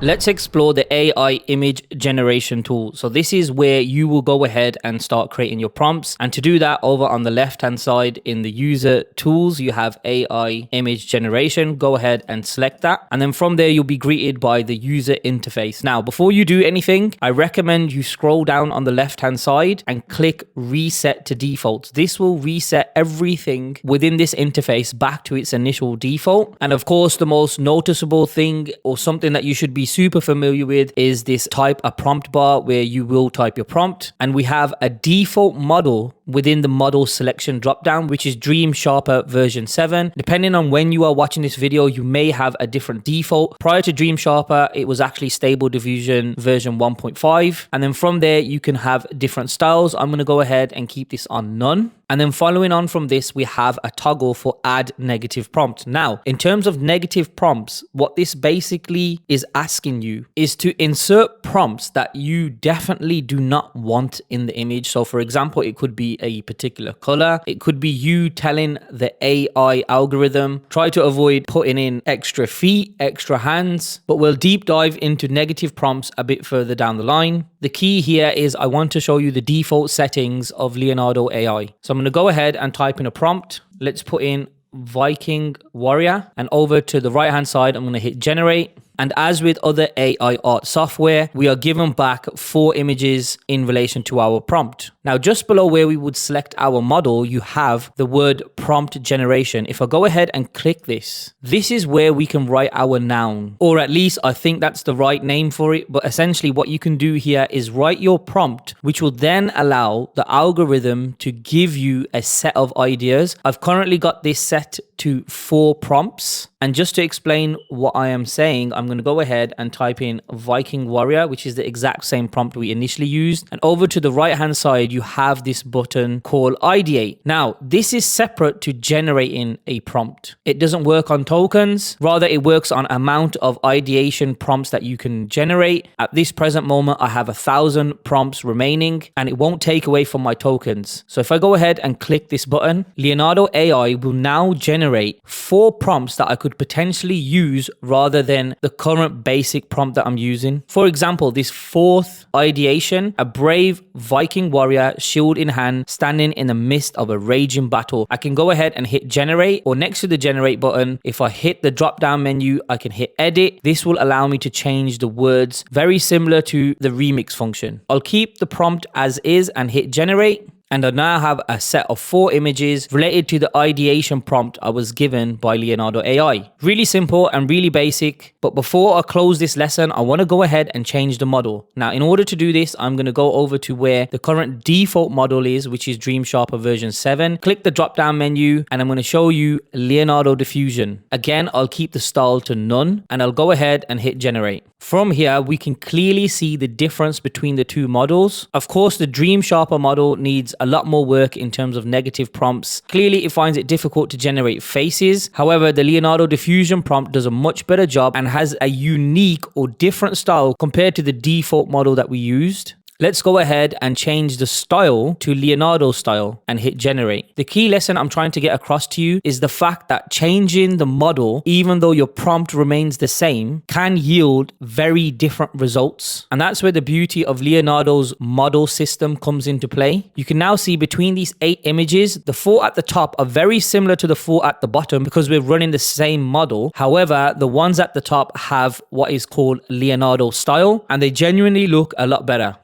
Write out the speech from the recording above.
Let's explore the AI image generation tool. So this is where you will go ahead and start creating your prompts. And to do that, over on the left-hand side in the user tools, you have AI image generation. Go ahead and select that. And then from there, you'll be greeted by the user interface. Now, before you do anything, I recommend you scroll down on the left-hand side and click reset to defaults. This will reset everything within this interface back to its initial default. And of course, the most noticeable thing or something that you should be super familiar with is this type a prompt bar where you will type your prompt, and we have a default model within the model selection dropdown, which is Dream Sharper version 7. Depending on when you are watching this video, you may have a different default. Prior to Dream Sharper, it was actually Stable Diffusion version 1.5. And then from there, you can have different styles. I'm going to go ahead and keep this on none. And then following on from this, we have a toggle for add negative prompt. Now, in terms of negative prompts, what this basically is asking you is to insert prompts that you definitely do not want in the image. So for example, it could be a particular color. It could be you telling the AI algorithm, try to avoid putting in extra feet, extra hands, but we'll deep dive into negative prompts a bit further down the line. The key here is I want to show you the default settings of Leonardo AI. So I'm going to go ahead and type in a prompt. Let's put in Viking Warrior, and over to the right hand side, I'm going to hit generate. And as with other AI art software, we are given back 4 images in relation to our prompt. Now, just below where we would select our model, you have the word prompt generation. If I go ahead and click this, this is where we can write our noun, or at least I think that's the right name for it. But essentially what you can do here is write your prompt, which will then allow the algorithm to give you a set of ideas. I've currently got this set to 4 prompts. And just to explain what I am saying, I'm going to go ahead and type in Viking Warrior, which is the exact same prompt we initially used. And over to the right hand side, you have this button called Ideate. Now, this is separate to generating a prompt. It doesn't work on tokens. Rather, it works on amount of ideation prompts that you can generate. At this present moment, I have 1,000 prompts remaining, and it won't take away from my tokens. So if I go ahead and click this button, Leonardo AI will now generate 4 prompts that I could potentially use rather than the current basic prompt that I'm using. For example, this 4th ideation, a brave Viking warrior, shield in hand, standing in the midst of a raging battle. I can go ahead and hit generate, or next to the generate button, if I hit the drop down menu, I can hit edit. This will allow me to change the words, very similar to the remix function. I'll keep the prompt as is and hit generate. And I now have a set of 4 images related to the ideation prompt I was given by Leonardo AI. Really simple and really basic. But before I close this lesson, I want to go ahead and change the model. Now, in order to do this, I'm going to go over to where the current default model is, which is Dream Sharper version 7. Click the drop down menu, and I'm going to show you Leonardo Diffusion. Again, I'll keep the style to none, and I'll go ahead and hit generate. From here, we can clearly see the difference between the 2 models. Of course, the Dream Sharper model needs a lot more work in terms of negative prompts. Clearly, it finds it difficult to generate faces. However, the Leonardo Diffusion prompt does a much better job and has a unique or different style compared to the default model that we used. Let's go ahead and change the style to Leonardo style and hit generate. The key lesson I'm trying to get across to you is the fact that changing the model, even though your prompt remains the same, can yield very different results. And that's where the beauty of Leonardo's model system comes into play. You can now see between these 8 images, the 4 at the top are very similar to the 4 at the bottom because we're running the same model. However, the ones at the top have what is called Leonardo style, and they genuinely look a lot better.